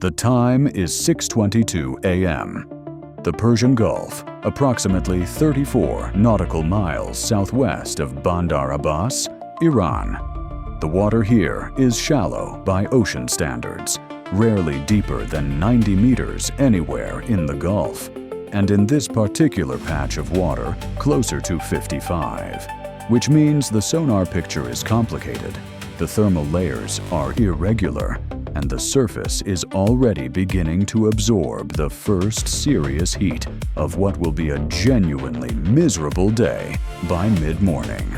The time is 6:22 a.m. The Persian Gulf, approximately 34 nautical miles southwest of Bandar Abbas, Iran. The water here is shallow by ocean standards, rarely deeper than 90 meters anywhere in the Gulf, and in this particular patch of water, closer to 55, which means the sonar picture is complicated, the thermal layers are irregular, and the surface is already beginning to absorb the first serious heat of what will be a genuinely miserable day by mid-morning.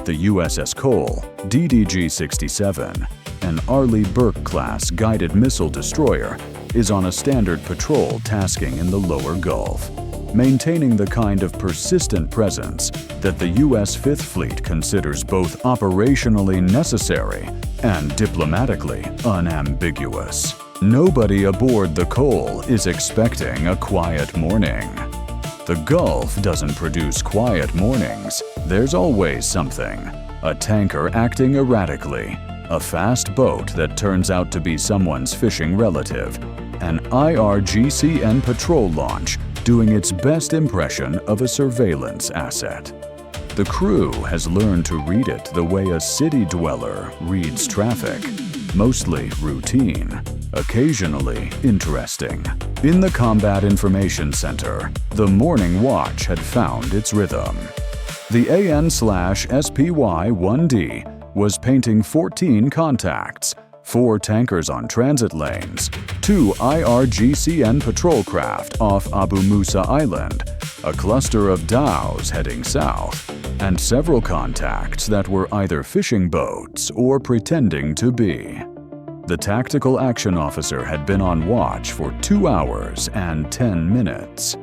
The USS Cole DDG-67, an Arleigh Burke-class guided missile destroyer, is on a standard patrol tasking in the lower Gulf, maintaining the kind of persistent presence that the U.S. Fifth Fleet considers both operationally necessary and diplomatically unambiguous. Nobody aboard the Cole is expecting a quiet morning. The Gulf doesn't produce quiet mornings. There's always something. A tanker acting erratically, a fast boat that turns out to be someone's fishing relative, an IRGCN patrol launch doing its best impression of a surveillance asset. The crew has learned to read it the way a city dweller reads traffic, mostly routine, occasionally interesting. In the Combat Information Center, the morning watch had found its rhythm. The AN/SPY-1D was painting 14 contacts, 4 tankers on transit lanes, 2 IRGCN patrol craft off Abu Musa Island, a cluster of dhows heading south, and several contacts that were either fishing boats or pretending to be. The tactical action officer had been on watch for 2 hours and 10 minutes.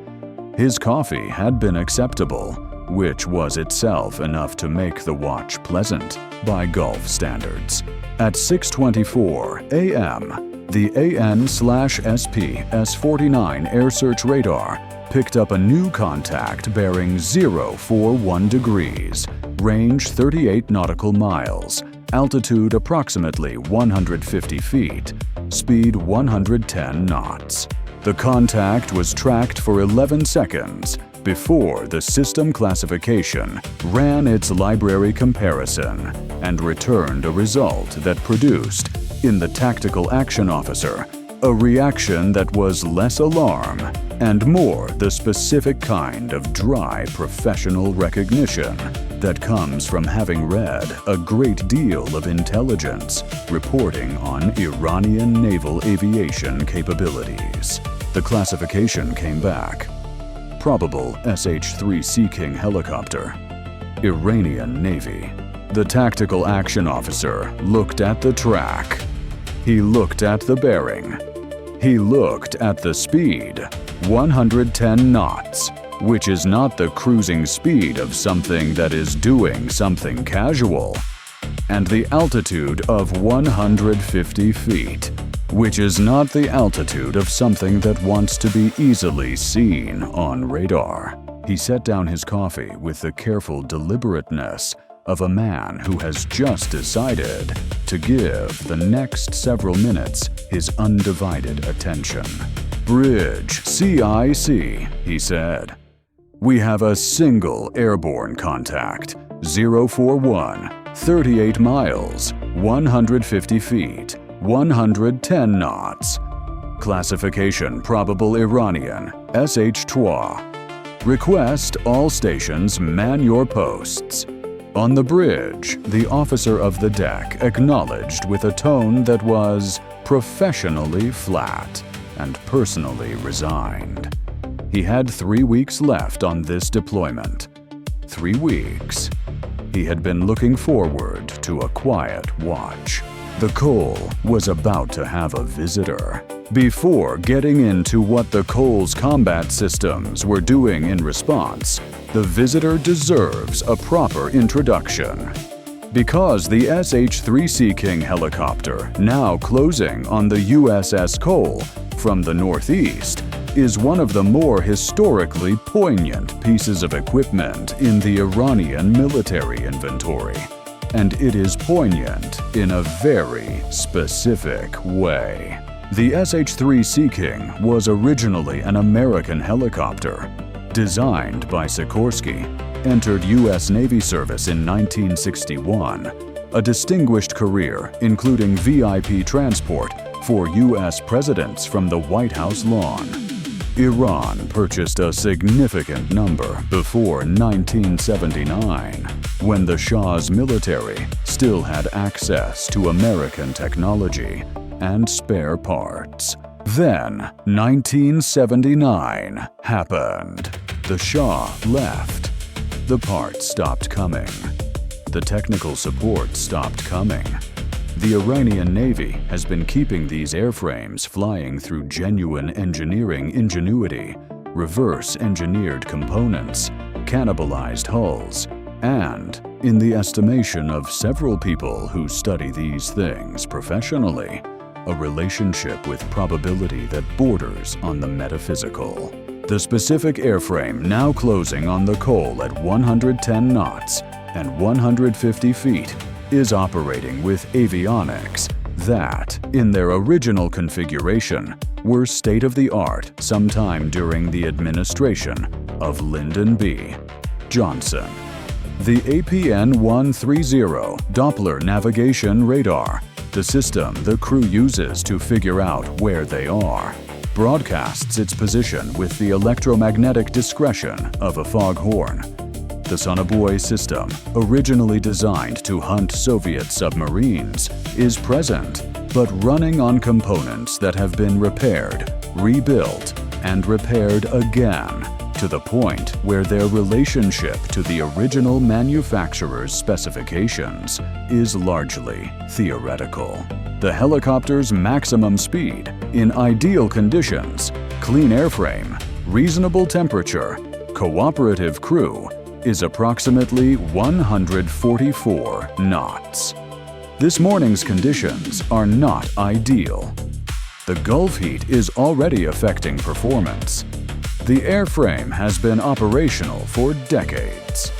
His coffee had been acceptable, which was itself enough to make the watch pleasant by Gulf standards. At 6:24 a.m., the AN/SP S-49 air search radar picked up a new contact bearing 041 degrees, range 38 nautical miles, altitude approximately 150 feet, speed 110 knots. The contact was tracked for 11 seconds before the system classification ran its library comparison and returned a result that produced, in the tactical action officer, a reaction that was less alarm and more the specific kind of dry professional recognition that comes from having read a great deal of intelligence reporting on Iranian naval aviation capabilities. The classification came back. Probable SH-3 Sea King helicopter. Iranian Navy. The tactical action officer looked at the track. He looked at the bearing. He looked at the speed, 110 knots, which is not the cruising speed of something that is doing something casual, and the altitude of 150 feet, which is not the altitude of something that wants to be easily seen on radar. He set down his coffee with the careful deliberateness of a man who has just decided to give the next several minutes his undivided attention. "Bridge CIC," he said. "We have a single airborne contact, 041, 38 miles, 150 feet, 110 knots. Classification probable Iranian, SH-3. Request all stations man your posts." On the bridge, the officer of the deck acknowledged with a tone that was professionally flat and personally resigned. He had 3 weeks left on this deployment. 3 weeks. He had been looking forward to a quiet watch. The Cole was about to have a visitor. Before getting into what the Cole's combat systems were doing in response, the visitor deserves a proper introduction. Because the SH-3 Sea King helicopter, now closing on the USS Cole from the northeast, is one of the more historically poignant pieces of equipment in the Iranian military inventory. And it is poignant in a very specific way. The SH-3 Sea King was originally an American helicopter. Designed by Sikorsky, entered U.S. Navy service in 1961, a distinguished career including VIP transport for U.S. presidents from the White House lawn. Iran purchased a significant number before 1979, when the Shah's military still had access to American technology and spare parts. Then, 1979 happened. The Shah left. The parts stopped coming. The technical support stopped coming. The Iranian Navy has been keeping these airframes flying through genuine engineering ingenuity, reverse-engineered components, cannibalized hulls, and, in the estimation of several people who study these things professionally, a relationship with probability that borders on the metaphysical. The specific airframe now closing on the Cole at 110 knots and 150 feet is operating with avionics that, in their original configuration, were state-of-the-art sometime during the administration of Lyndon B. Johnson. The APN-130 Doppler navigation radar, the system the crew uses to figure out where they are, broadcasts its position with the electromagnetic discretion of a foghorn. The Sonobuoy system, originally designed to hunt Soviet submarines, is present, but running on components that have been repaired, rebuilt, and repaired again, to the point where their relationship to the original manufacturer's specifications is largely theoretical. The helicopter's maximum speed, in ideal conditions, clean airframe, reasonable temperature, cooperative crew, is approximately 144 knots. This morning's conditions are not ideal. The Gulf heat is already affecting performance. The airframe has been operational for decades.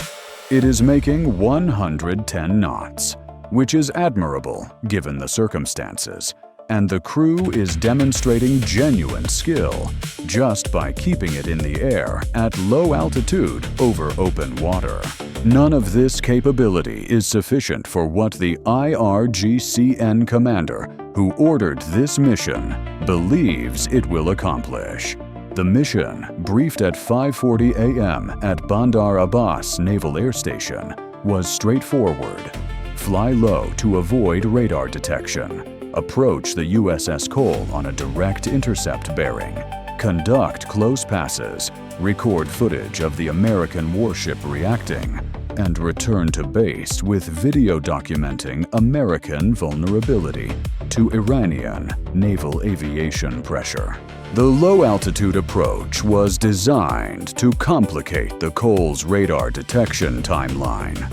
It is making 110 knots, which is admirable given the circumstances, and the crew is demonstrating genuine skill just by keeping it in the air at low altitude over open water. None of this capability is sufficient for what the IRGCN commander who ordered this mission believes it will accomplish. The mission, briefed at 5:40 a.m. at Bandar Abbas Naval Air Station, was straightforward. Fly low to avoid radar detection. Approach the USS Cole on a direct intercept bearing. Conduct close passes. Record footage of the American warship reacting. And return to base with video documenting American vulnerability to Iranian naval aviation pressure. The low-altitude approach was designed to complicate the Cole's radar detection timeline.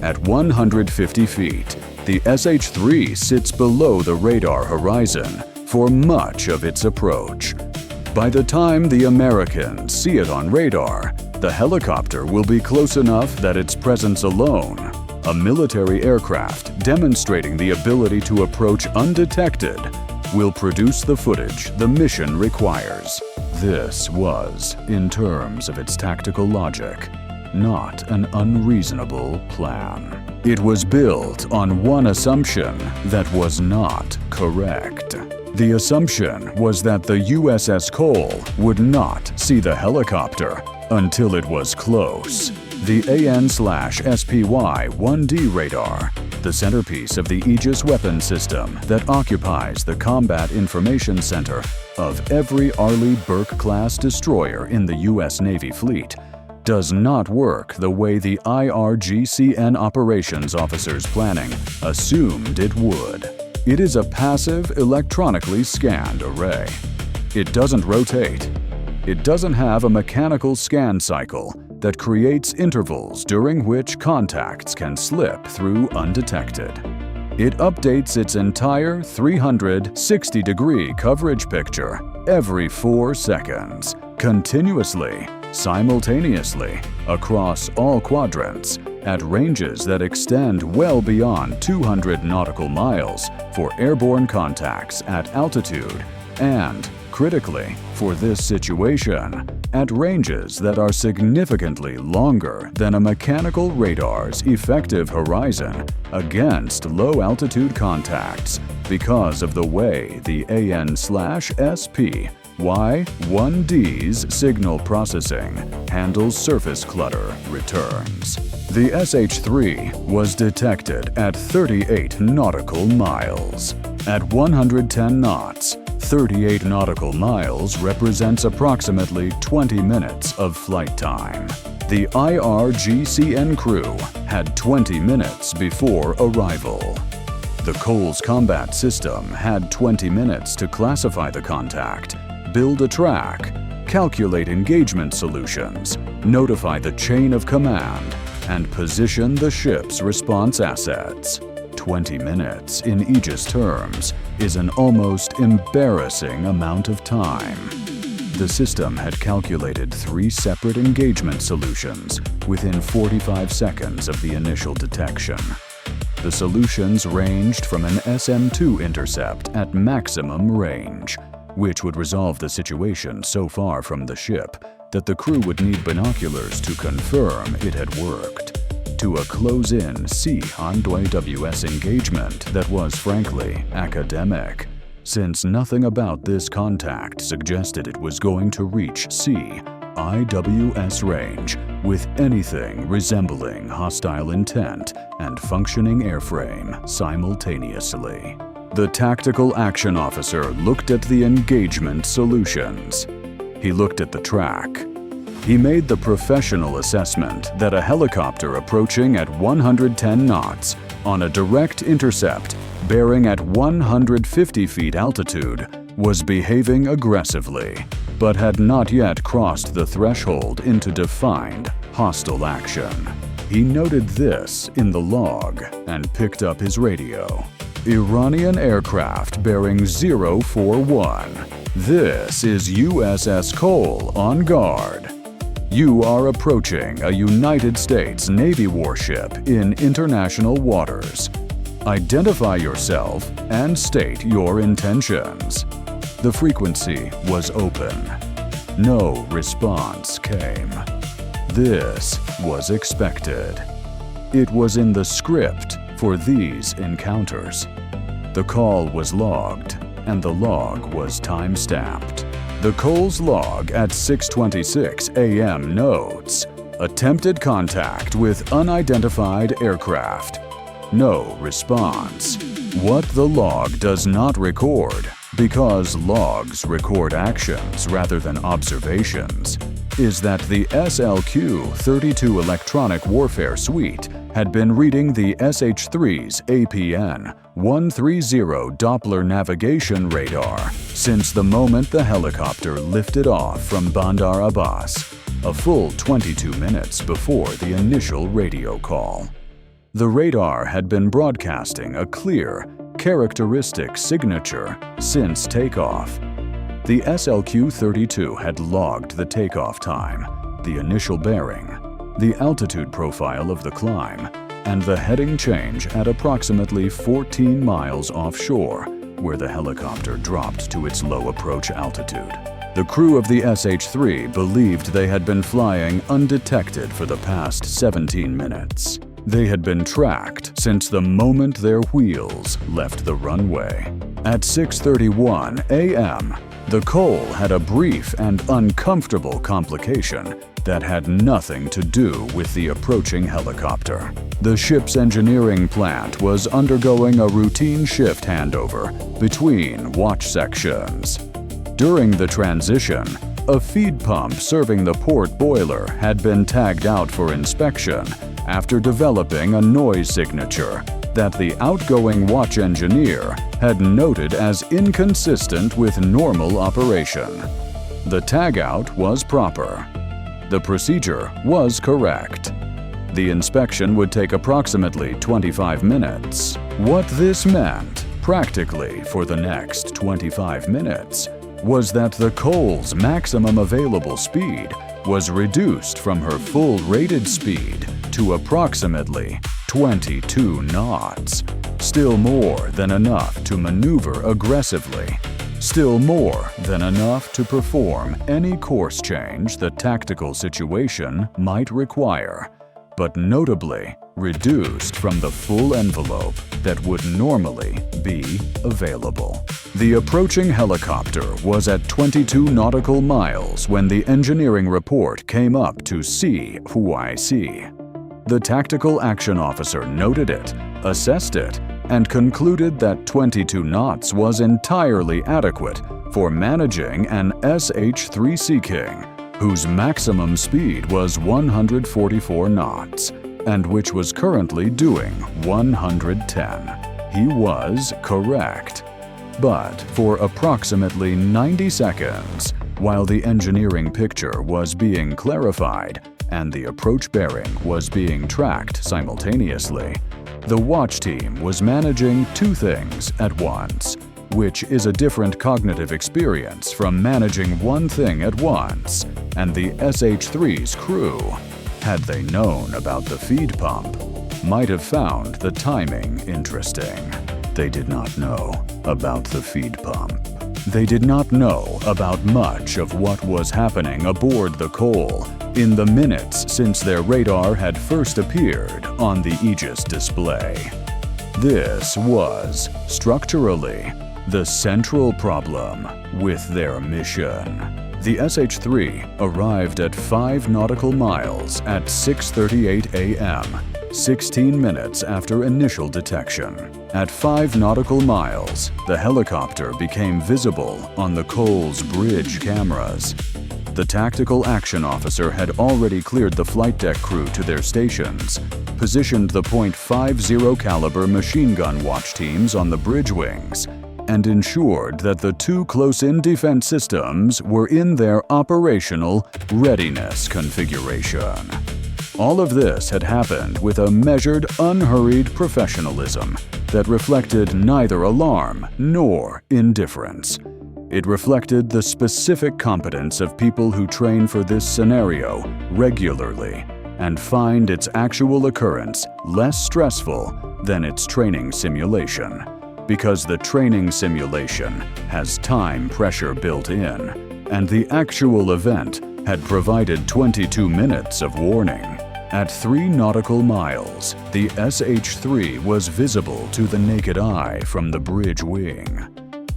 At 150 feet, the SH-3 sits below the radar horizon for much of its approach. By the time the Americans see it on radar, the helicopter will be close enough that its presence alone, a military aircraft demonstrating the ability to approach undetected, will produce the footage the mission requires. This was, in terms of its tactical logic, not an unreasonable plan. It was built on one assumption that was not correct. The assumption was that the USS Cole would not see the helicopter until it was close. The AN/SPY-1D radar, the centerpiece of the Aegis weapon system that occupies the Combat Information Center of every Arleigh Burke-class destroyer in the U.S. Navy fleet, does not work the way the IRGCN operations officers planning assumed it would. It is a passive, electronically scanned array. It doesn't rotate. It doesn't have a mechanical scan cycle that creates intervals during which contacts can slip through undetected. It updates its entire 360-degree coverage picture every 4 seconds, continuously, simultaneously, across all quadrants, at ranges that extend well beyond 200 nautical miles for airborne contacts at altitude and, critically, for this situation, at ranges that are significantly longer than a mechanical radar's effective horizon against low-altitude contacts because of the way the AN/SP Y1D's signal processing handles surface clutter returns. The SH-3 was detected at 38 nautical miles. At 110 knots, 38 nautical miles represents approximately 20 minutes of flight time. The IRGCN crew had 20 minutes before arrival. The Cole's combat system had 20 minutes to classify the contact, build a track, calculate engagement solutions, notify the chain of command, and position the ship's response assets. 20 minutes in Aegis terms is an almost embarrassing amount of time. The system had calculated 3 separate engagement solutions within 45 seconds of the initial detection. The solutions ranged from an SM-2 intercept at maximum range, which would resolve the situation so far from the ship that the crew would need binoculars to confirm it had worked, to a close-in C-IWS engagement that was frankly academic, since nothing about this contact suggested it was going to reach C-IWS range with anything resembling hostile intent and functioning airframe simultaneously. The tactical action officer looked at the engagement solutions. He looked at the track. He made the professional assessment that a helicopter approaching at 110 knots on a direct intercept bearing at 150 feet altitude was behaving aggressively, but had not yet crossed the threshold into defined hostile action. He noted this in the log and picked up his radio. Iranian aircraft bearing 041. This is USS Cole on guard. You are approaching a United States Navy warship in international waters. Identify yourself and state your intentions. The frequency was open. No response came. This was expected. It was in the script for these encounters. The call was logged, and the log was time-stamped. The Cole's log at 6:26 a.m. notes, attempted contact with unidentified aircraft. No response. What the log does not record, because logs record actions rather than observations, is that the SLQ-32 electronic warfare suite had been reading the SH-3's APN-130 Doppler navigation radar since the moment the helicopter lifted off from Bandar Abbas, a full 22 minutes before the initial radio call. The radar had been broadcasting a clear, characteristic signature since takeoff. The SLQ-32 had logged the takeoff time, the initial bearing, the altitude profile of the climb, and the heading change at approximately 14 miles offshore, where the helicopter dropped to its low approach altitude. The crew of the SH-3 believed they had been flying undetected for the past 17 minutes. They had been tracked since the moment their wheels left the runway. At 6:31 a.m., the Cole had a brief and uncomfortable complication that had nothing to do with the approaching helicopter. The ship's engineering plant was undergoing a routine shift handover between watch sections. During the transition, a feed pump serving the port boiler had been tagged out for inspection after developing a noise signature that the outgoing watch engineer had noted as inconsistent with normal operation. The tagout was proper. The procedure was correct. The inspection would take approximately 25 minutes. What this meant, practically for the next 25 minutes, was that the Cole's maximum available speed was reduced from her full rated speed to approximately 22 knots, still more than enough to maneuver aggressively, Still more than enough to perform any course change the tactical situation might require, but notably reduced from the full envelope that would normally be available. The approaching helicopter was at 22 nautical miles when the engineering report came up to CYC. The tactical action officer noted it, assessed it, and concluded that 22 knots was entirely adequate for managing an SH-3 Sea King, whose maximum speed was 144 knots, and which was currently doing 110. He was correct. But for approximately 90 seconds, while the engineering picture was being clarified and the approach bearing was being tracked simultaneously, the watch team was managing two things at once, which is a different cognitive experience from managing one thing at once, and the SH-3's crew, had they known about the feed pump, might have found the timing interesting. They did not know about the feed pump. They did not know about much of what was happening aboard the Cole in the minutes since their radar had first appeared on the Aegis display. This was, structurally, the central problem with their mission. The SH-3 arrived at 5 nautical miles at 6:38 a.m., 16 minutes after initial detection. At 5 nautical miles, the helicopter became visible on the Cole's bridge cameras. The tactical action officer had already cleared the flight deck crew to their stations, positioned the .50 caliber machine gun watch teams on the bridge wings, and ensured that the 2 close-in defense systems were in their operational readiness configuration. All of this had happened with a measured, unhurried professionalism that reflected neither alarm nor indifference. It reflected the specific competence of people who train for this scenario regularly and find its actual occurrence less stressful than its training simulation, because the training simulation has time pressure built in, and the actual event had provided 22 minutes of warning. At 3 nautical miles, the SH-3 was visible to the naked eye from the bridge wing.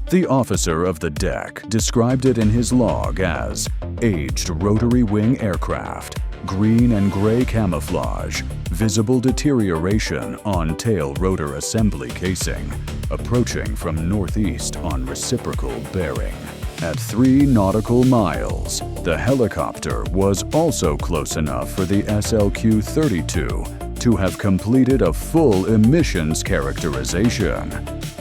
The officer of the deck described it in his log as aged rotary wing aircraft, green and gray camouflage, visible deterioration on tail rotor assembly casing, approaching from northeast on reciprocal bearing. At 3 nautical miles, the helicopter was also close enough for the SLQ-32 to have completed a full emissions characterization,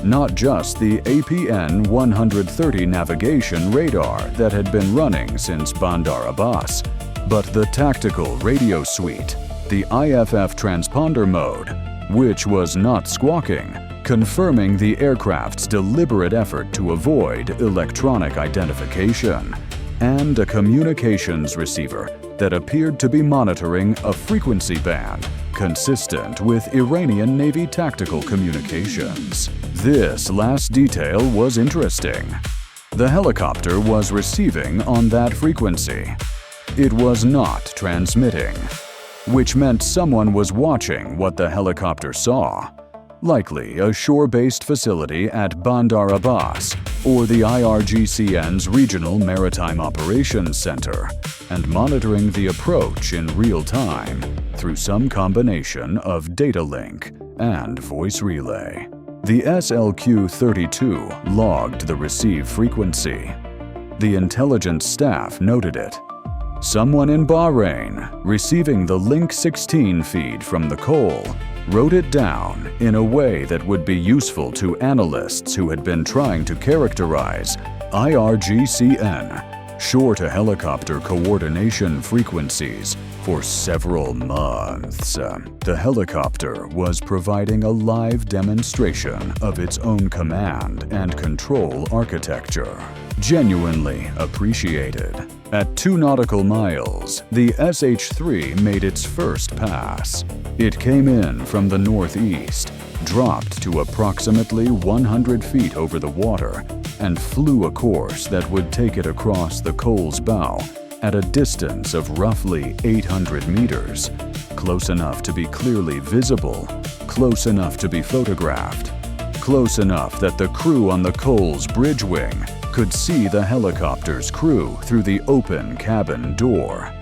not just the APN-130 navigation radar that had been running since Bandar Abbas, but the tactical radio suite, the IFF transponder mode, which was not squawking, confirming the aircraft's deliberate effort to avoid electronic identification, and a communications receiver that appeared to be monitoring a frequency band consistent with Iranian Navy tactical communications. This last detail was interesting. The helicopter was receiving on that frequency. It was not transmitting, which meant someone was watching what the helicopter saw. Likely a shore-based facility at Bandar Abbas or the IRGCN's Regional Maritime Operations Center, and monitoring the approach in real time through some combination of data link and voice relay. The SLQ-32 logged the receive frequency. The intelligence staff noted it. Someone in Bahrain, receiving the Link 16 feed from the Cole, wrote it down in a way that would be useful to analysts who had been trying to characterize IRGCN, shore-to-helicopter coordination frequencies, for several months. The helicopter was providing a live demonstration of its own command and control architecture. Genuinely appreciated. At 2 nautical miles, the SH-3 made its first pass. It came in from the northeast, dropped to approximately 100 feet over the water and flew a course that would take it across the Cole's bow at a distance of roughly 800 meters, close enough to be clearly visible, close enough to be photographed, close enough that the crew on the Cole's bridge wing could see the helicopter's crew through the open cabin door.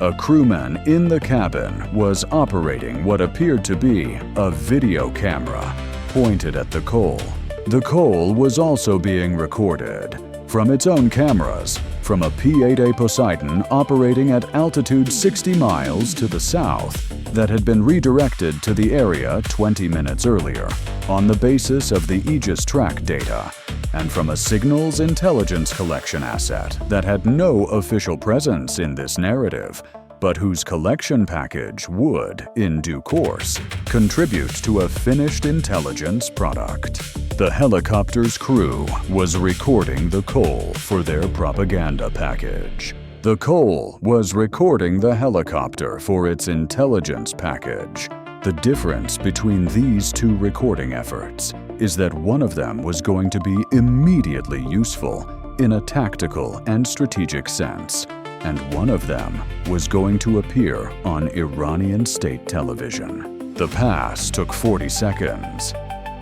A crewman in the cabin was operating what appeared to be a video camera pointed at the Cole. The Cole was also being recorded from its own cameras from a P-8A Poseidon operating at altitude 60 miles to the south that had been redirected to the area 20 minutes earlier on the basis of the Aegis track data, and from a signals intelligence collection asset that had no official presence in this narrative, but whose collection package would, in due course, contribute to a finished intelligence product. The helicopter's crew was recording the Cole for their propaganda package. The Cole was recording the helicopter for its intelligence package. The difference between these two recording efforts is that one of them was going to be immediately useful in a tactical and strategic sense, and one of them was going to appear on Iranian state television. The pass took 40 seconds.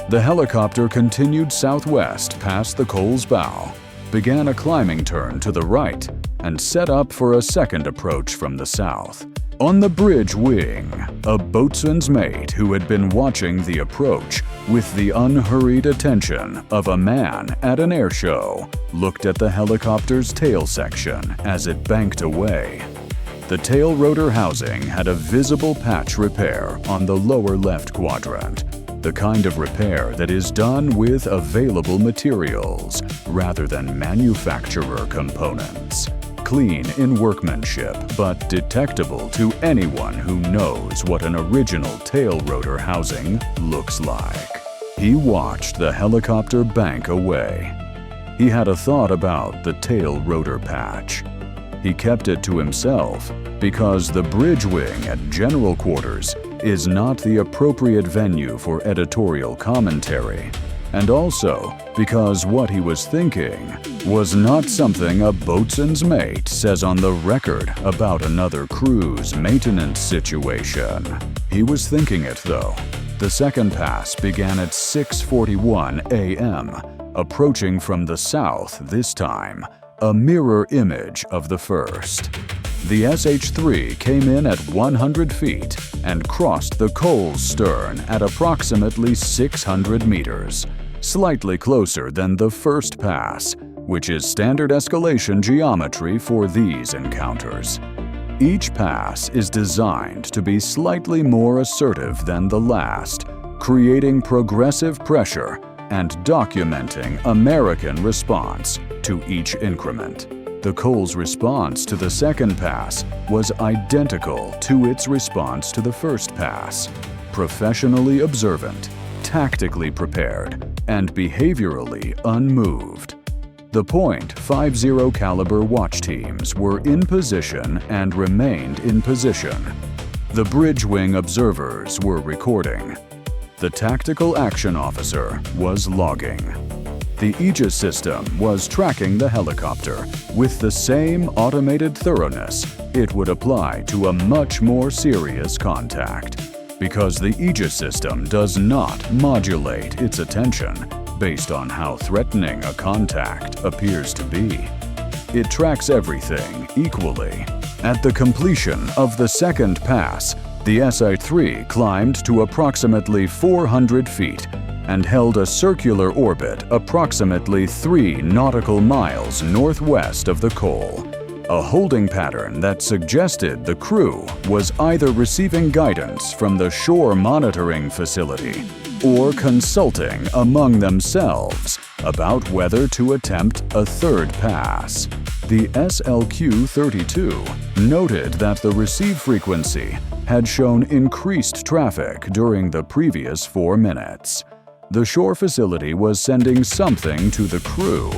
The helicopter continued southwest past the Cole's bow, began a climbing turn to the right, and set up for a second approach from the south. On the bridge wing, a boatswain's mate who had been watching the approach with the unhurried attention of a man at an air show looked at the helicopter's tail section as it banked away. The tail rotor housing had a visible patch repair on the lower left quadrant, the kind of repair that is done with available materials rather than manufacturer components. Clean in workmanship, but detectable to anyone who knows what an original tail rotor housing looks like. He watched the helicopter bank away. He had a thought about the tail rotor patch. He kept it to himself because the bridge wing at General Quarters is not the appropriate venue for editorial commentary, and also because what he was thinking was not something a boatswain's mate says on the record about another crew's maintenance situation. He was thinking it, though. The second pass began at 6:41 a.m., approaching from the south this time, a mirror image of the first. The SH-3 came in at 100 feet and crossed the Cole's stern at approximately 600 meters, slightly closer than the first pass, which is standard escalation geometry for these encounters. Each pass is designed to be slightly more assertive than the last, creating progressive pressure and documenting American response to each increment. The Cole's response to the second pass was identical to its response to the first pass, professionally observant, tactically prepared, and behaviorally unmoved. The .50 caliber watch teams were in position and remained in position. The bridge wing observers were recording. The tactical action officer was logging. The Aegis system was tracking the helicopter with the same automated thoroughness it would apply to a much more serious contact, because the Aegis system does not modulate its attention based on how threatening a contact appears to be. It tracks everything equally. At the completion of the second pass, the SH-3 climbed to approximately 400 feet and held a circular orbit approximately 3 nautical miles northwest of the Cole, a holding pattern that suggested the crew was either receiving guidance from the shore monitoring facility or consulting among themselves about whether to attempt a third pass. The SLQ-32 noted that the receive frequency had shown increased traffic during the previous 4 minutes. The shore facility was sending something to the crew.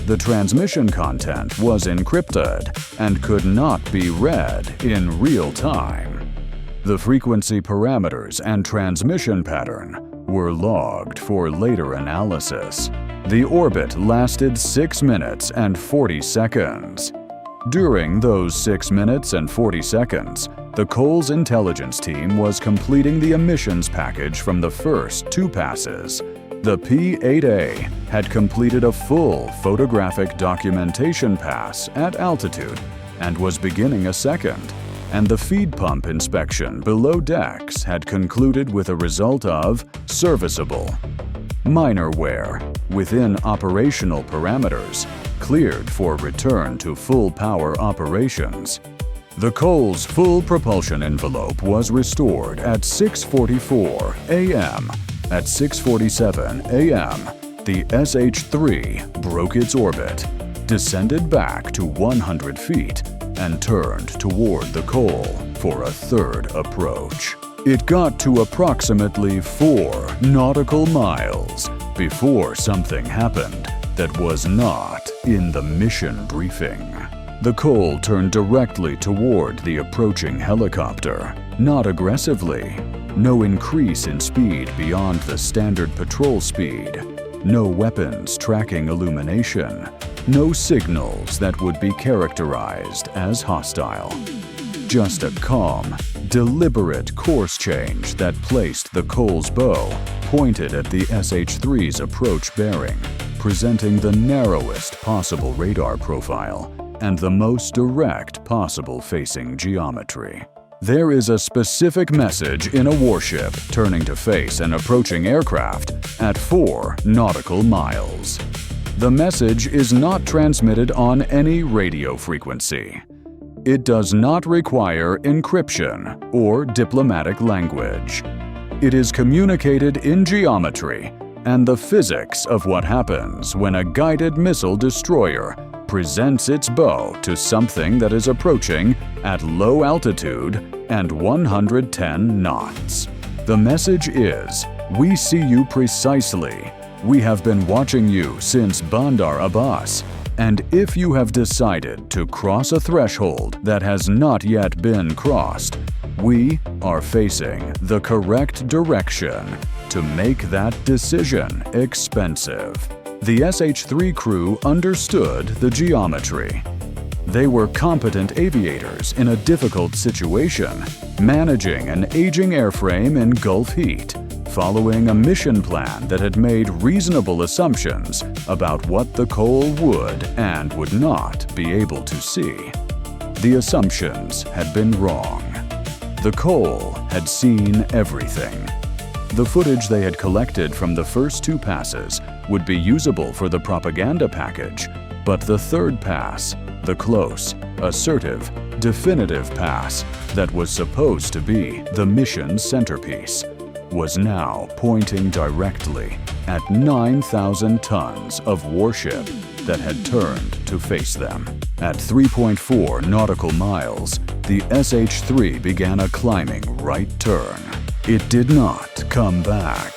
The transmission content was encrypted and could not be read in real time. The frequency parameters and transmission pattern were logged for later analysis. The orbit lasted 6 minutes and 40 seconds. During those 6 minutes and 40 seconds, the Cole's intelligence team was completing the emissions package from the first 2 passes. The P-8A had completed a full photographic documentation pass at altitude and was beginning a second, and the feed pump inspection below decks had concluded with a result of serviceable. Minor wear, within operational parameters, cleared for return to full power operations. The Cole's full propulsion envelope was restored at 6:44 a.m. At 6:47 a.m., the SH-3 broke its orbit, descended back to 100 feet, and turned toward the Cole for a third approach. It got to approximately 4 nautical miles before something happened that was not in the mission briefing. The Cole turned directly toward the approaching helicopter, not aggressively. No increase in speed beyond the standard patrol speed. No weapons tracking illumination. No signals that would be characterized as hostile. Just a calm, deliberate course change that placed the Cole's bow pointed at the SH-3's approach bearing, presenting the narrowest possible radar profile and the most direct possible facing geometry. There is a specific message in a warship turning to face an approaching aircraft at 4 nautical miles. The message is not transmitted on any radio frequency. It does not require encryption or diplomatic language. It is communicated in geometry and the physics of what happens when a guided missile destroyer presents its bow to something that is approaching at low altitude and 110 knots. The message is, "We see you precisely. We have been watching you since Bandar Abbas, and if you have decided to cross a threshold that has not yet been crossed, we are facing the correct direction to make that decision expensive." The SH-3 crew understood the geometry. They were competent aviators in a difficult situation, managing an aging airframe in Gulf heat, following a mission plan that had made reasonable assumptions about what the Cole would and would not be able to see. The assumptions had been wrong. The Cole had seen everything. The footage they had collected from the first 2 passes would be usable for the propaganda package, but the third pass, the close, assertive, definitive pass that was supposed to be the mission's centerpiece, was now pointing directly at 9,000 tons of warship that had turned to face them. At 3.4 nautical miles, the SH-3 began a climbing right turn. It did not come back.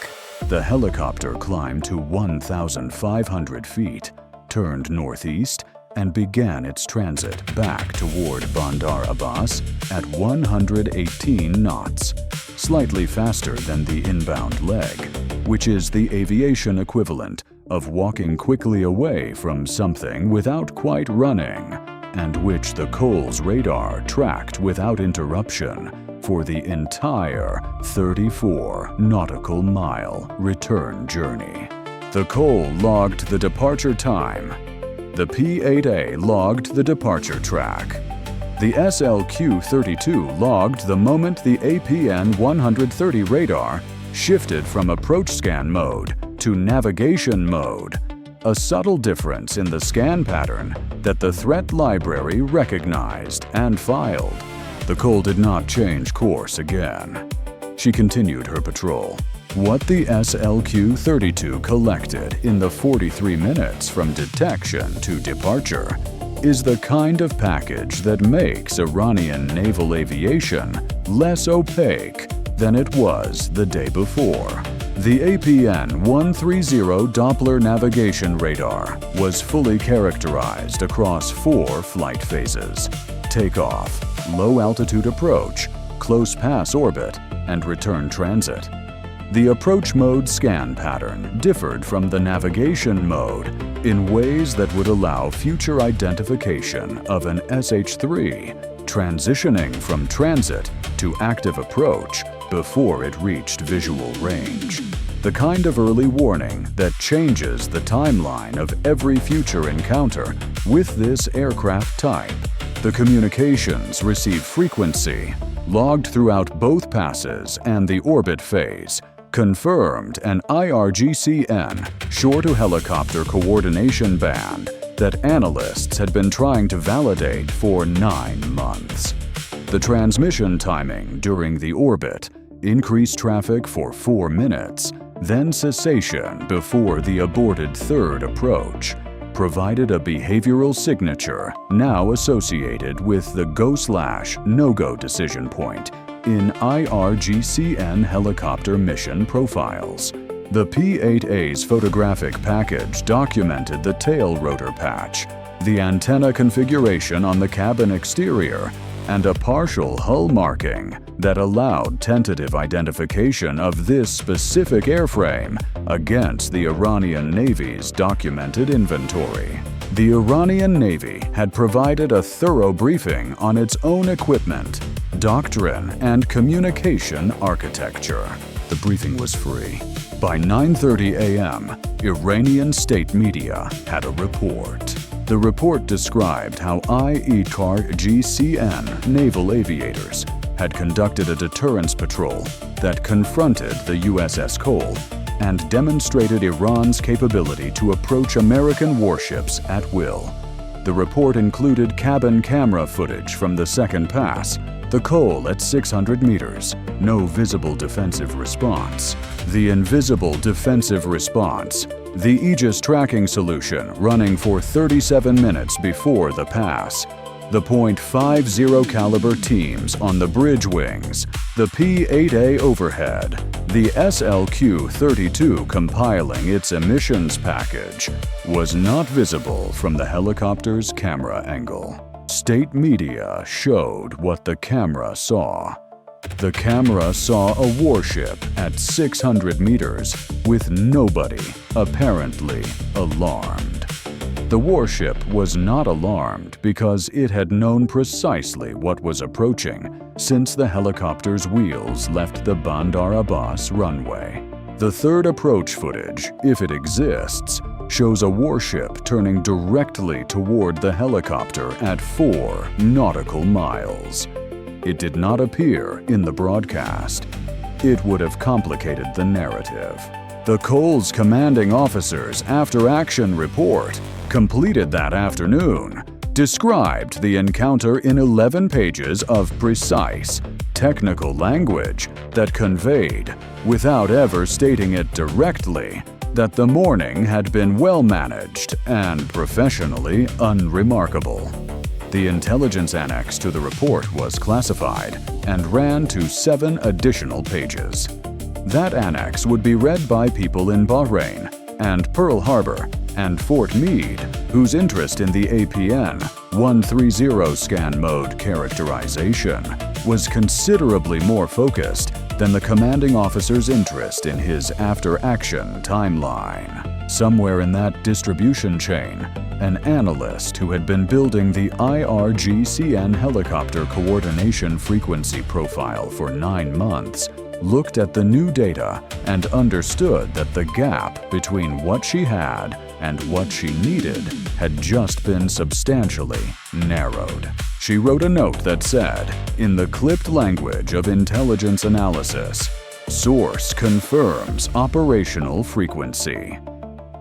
The helicopter climbed to 1,500 feet, turned northeast, and began its transit back toward Bandar Abbas at 118 knots, slightly faster than the inbound leg, which is the aviation equivalent of walking quickly away from something without quite running, and which the Cole's radar tracked without interruption for the entire 34 nautical mile return journey. The Cole logged the departure time. The P-8A logged the departure track. The SLQ-32 logged the moment the APN-130 radar shifted from approach scan mode to navigation mode, a subtle difference in the scan pattern that the threat library recognized and filed. The Cole did not change course again. She continued her patrol. What the SLQ-32 collected in the 43 minutes from detection to departure is the kind of package that makes Iranian naval aviation less opaque than it was the day before. The APN-130 Doppler navigation radar was fully characterized across 4 flight phases: takeoff, low-altitude approach, close pass orbit, and return transit. The approach mode scan pattern differed from the navigation mode in ways that would allow future identification of an SH-3 transitioning from transit to active approach before it reached visual range. The kind of early warning that changes the timeline of every future encounter with this aircraft type. The communications receive frequency, logged throughout both passes and the orbit phase, confirmed an IRGCN shore-to-helicopter coordination band that analysts had been trying to validate for 9 months. The transmission timing during the orbit, increased traffic for 4 minutes, then cessation before the aborted third approach, provided a behavioral signature now associated with the go/no-go decision point in IRGCN helicopter mission profiles. The P-8A's photographic package documented the tail rotor patch, the antenna configuration on the cabin exterior, and a partial hull marking that allowed tentative identification of this specific airframe against the Iranian Navy's documented inventory. The Iranian Navy had provided a thorough briefing on its own equipment, doctrine, and communication architecture. The briefing was free. By 9:30 a.m., Iranian state media had a report. The report described how IRGCN naval aviators had conducted a deterrence patrol that confronted the USS Cole and demonstrated Iran's capability to approach American warships at will. The report included cabin camera footage from the second pass, the Cole at 600 meters, no visible defensive response. The invisible defensive response, the Aegis tracking solution running for 37 minutes before the pass, the .50 caliber teams on the bridge wings, the P-8A overhead, the SLQ-32 compiling its emissions package, was not visible from the helicopter's camera angle. State media showed what the camera saw. The camera saw a warship at 600 meters with nobody apparently alarmed. The warship was not alarmed because it had known precisely what was approaching since the helicopter's wheels left the Bandar Abbas runway. The third approach footage, if it exists, shows a warship turning directly toward the helicopter at 4 nautical miles. It did not appear in the broadcast. It would have complicated the narrative. The Cole's commanding officer's after-action report, completed that afternoon, described the encounter in 11 pages of precise, technical language that conveyed, without ever stating it directly, that the morning had been well managed and professionally unremarkable. The intelligence annex to the report was classified and ran to 7 additional pages. That annex would be read by people in Bahrain and Pearl Harbor and Fort Meade, whose interest in the APN-130 scan mode characterization was considerably more focused than the commanding officer's interest in his after-action timeline. Somewhere in that distribution chain, an analyst who had been building the IRGCN helicopter coordination frequency profile for 9 months looked at the new data and understood that the gap between what she had and what she needed had just been substantially narrowed. She wrote a note that said, in the clipped language of intelligence analysis, "Source confirms operational frequency.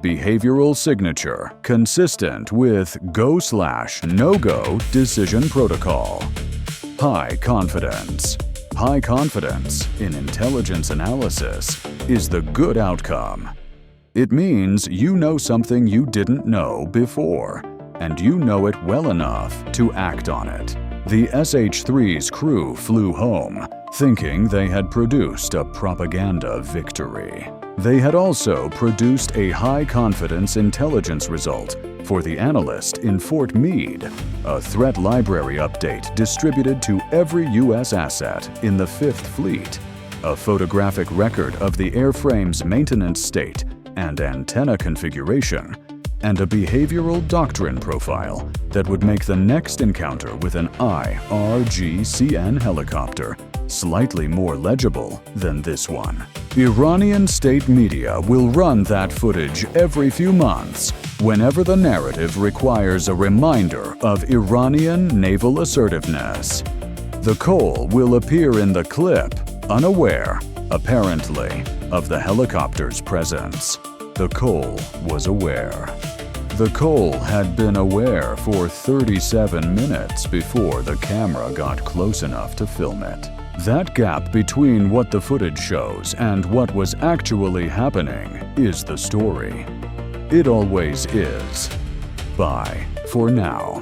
Behavioral signature consistent with go/no-go decision protocol. High confidence. High confidence in intelligence analysis is the good outcome. It means you know something you didn't know before, and you know it well enough to act on it." The SH-3's crew flew home, thinking they had produced a propaganda victory. They had also produced a high-confidence intelligence result for the analyst in Fort Meade, a threat library update distributed to every U.S. asset in the 5th Fleet, a photographic record of the airframe's maintenance state and antenna configuration, and a behavioral doctrine profile that would make the next encounter with an IRGCN helicopter slightly more legible than this one. Iranian state media will run that footage every few months whenever the narrative requires a reminder of Iranian naval assertiveness. The Cole will appear in the clip, unaware, apparently, of the helicopter's presence. The Cole was aware. The Cole had been aware for 37 minutes before the camera got close enough to film it. That gap between what the footage shows and what was actually happening is the story. It always is. Bye for now.